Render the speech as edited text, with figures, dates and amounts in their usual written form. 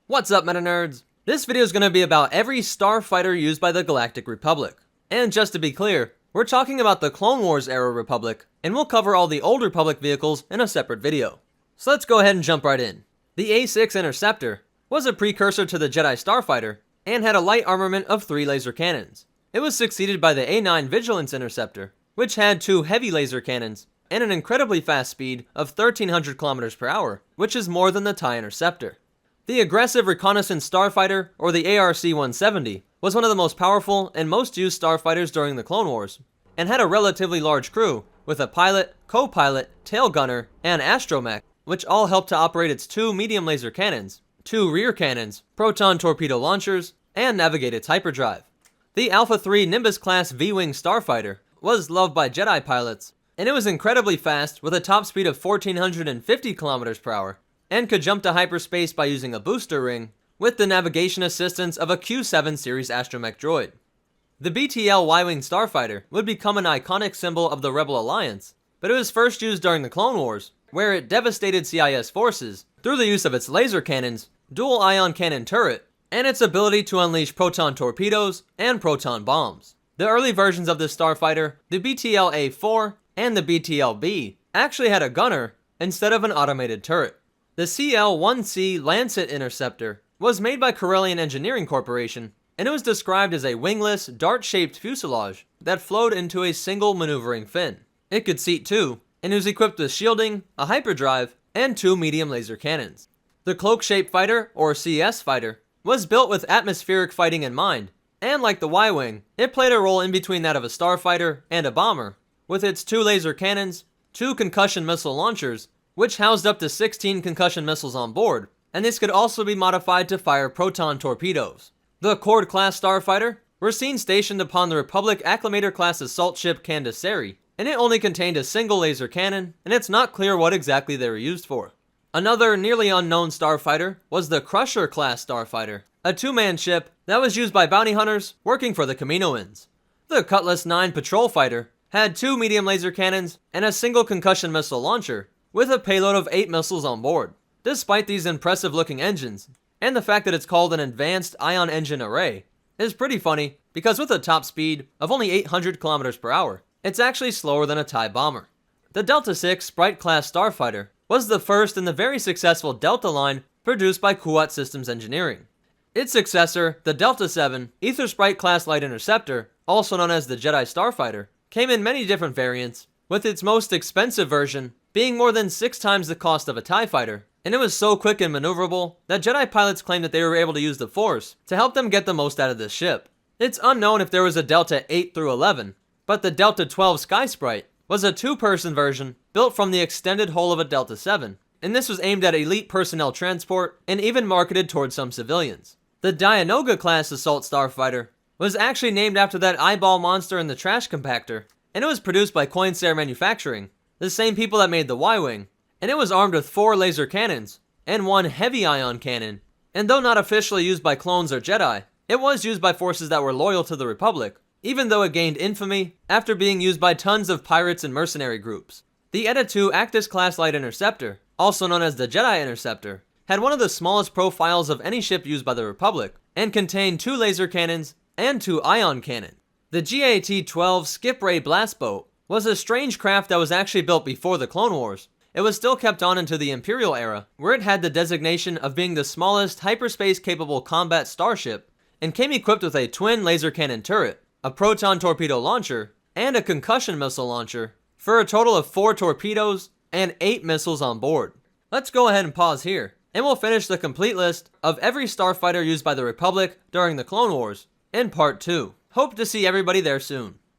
What's up, Meta Nerds? This video is going to be about every starfighter used by the Galactic Republic. And just to be clear, we're talking about the Clone Wars era Republic, and we'll cover all the old Republic vehicles in a separate video. So let's go ahead and jump right in. The A6 Interceptor was a precursor to the Jedi Starfighter, and had a light armament of 3 laser cannons. It was succeeded by the A9 Vigilance Interceptor, which had 2 heavy laser cannons, and an incredibly fast speed of 1300 km per hour, which is more than the TIE Interceptor. The Aggressive Reconnaissance Starfighter, or the ARC-170, was one of the most powerful and most used starfighters during the Clone Wars, and had a relatively large crew, with a pilot, co-pilot, tail gunner, and astromech, which all helped to operate its 2 medium laser cannons, 2 rear cannons, proton torpedo launchers, and navigate its hyperdrive. The Alpha 3 Nimbus class V-Wing Starfighter was loved by Jedi pilots, and it was incredibly fast with a top speed of 1450 km per hour, and could jump to hyperspace by using a booster ring, with the navigation assistance of a Q7 series astromech droid. The BTL Y-Wing Starfighter would become an iconic symbol of the Rebel Alliance, but it was first used during the Clone Wars, where it devastated CIS forces through the use of its laser cannons, dual ion cannon turret, and its ability to unleash proton torpedoes and proton bombs. The early versions of this starfighter, the BTL-A4 and the BTL-B, actually had a gunner instead of an automated turret. The CL1C Lancet interceptor was made by Corellian Engineering Corporation, and it was described as a wingless, dart-shaped fuselage that flowed into a single maneuvering fin. It could seat 2, and it was equipped with shielding, a hyperdrive, and 2 medium laser cannons. The Cloak-Shaped Fighter, or CS Fighter, was built with atmospheric fighting in mind, and like the Y-Wing, it played a role in between that of a starfighter and a bomber, with its 2 laser cannons, 2 concussion missile launchers, which housed up to 16 concussion missiles on board, and these could also be modified to fire proton torpedoes. The Accord-class starfighter were seen stationed upon the Republic Acclamator-class assault ship Candaceri, and it only contained a single laser cannon, and it's not clear what exactly they were used for. Another nearly unknown starfighter was the Crusher-class starfighter, a 2-man ship that was used by bounty hunters working for the Kaminoans. The Cutlass 9 patrol fighter had 2 medium laser cannons and a single concussion missile launcher, with a payload of 8 missiles on board. Despite these impressive looking engines, and the fact that it's called an advanced ion engine array, is pretty funny because with a top speed of only 800 km per hour, it's actually slower than a TIE bomber. The Delta 6 Sprite class starfighter was the first in the very successful Delta line produced by Kuat Systems Engineering. Its successor, the Delta 7 Ether Sprite class light interceptor, also known as the Jedi Starfighter, came in many different variants, with its most expensive version being more than 6 times the cost of a TIE fighter, and it was so quick and maneuverable that Jedi pilots claimed that they were able to use the Force to help them get the most out of this ship. It's unknown if there was a Delta 8 through 11, but the Delta 12 Sky Sprite was a 2-person version built from the extended hull of a Delta 7, and this was aimed at elite personnel transport and even marketed towards some civilians. The Dianoga class assault starfighter was actually named after that eyeball monster in the trash compactor, and it was produced by Coinsair Manufacturing, the same people that made the Y-Wing, and it was armed with 4 laser cannons and 1 heavy ion cannon, and though not officially used by clones or Jedi, it was used by forces that were loyal to the Republic, even though it gained infamy after being used by tons of pirates and mercenary groups. The Eta 2 Actis class light interceptor, also known as the Jedi Interceptor, had one of the smallest profiles of any ship used by the Republic, and contained 2 laser cannons and 2 ion cannons. The GAT-12 Skip Ray Blast Boat was a strange craft that was actually built before the Clone Wars. It was still kept on into the Imperial era, where it had the designation of being the smallest hyperspace-capable combat starship, and came equipped with a twin laser cannon turret, a proton torpedo launcher, and a concussion missile launcher, for a total of 4 torpedoes and 8 missiles on board. Let's go ahead and pause here, and we'll finish the complete list of every starfighter used by the Republic during the Clone Wars in part 2. Hope to see everybody there soon.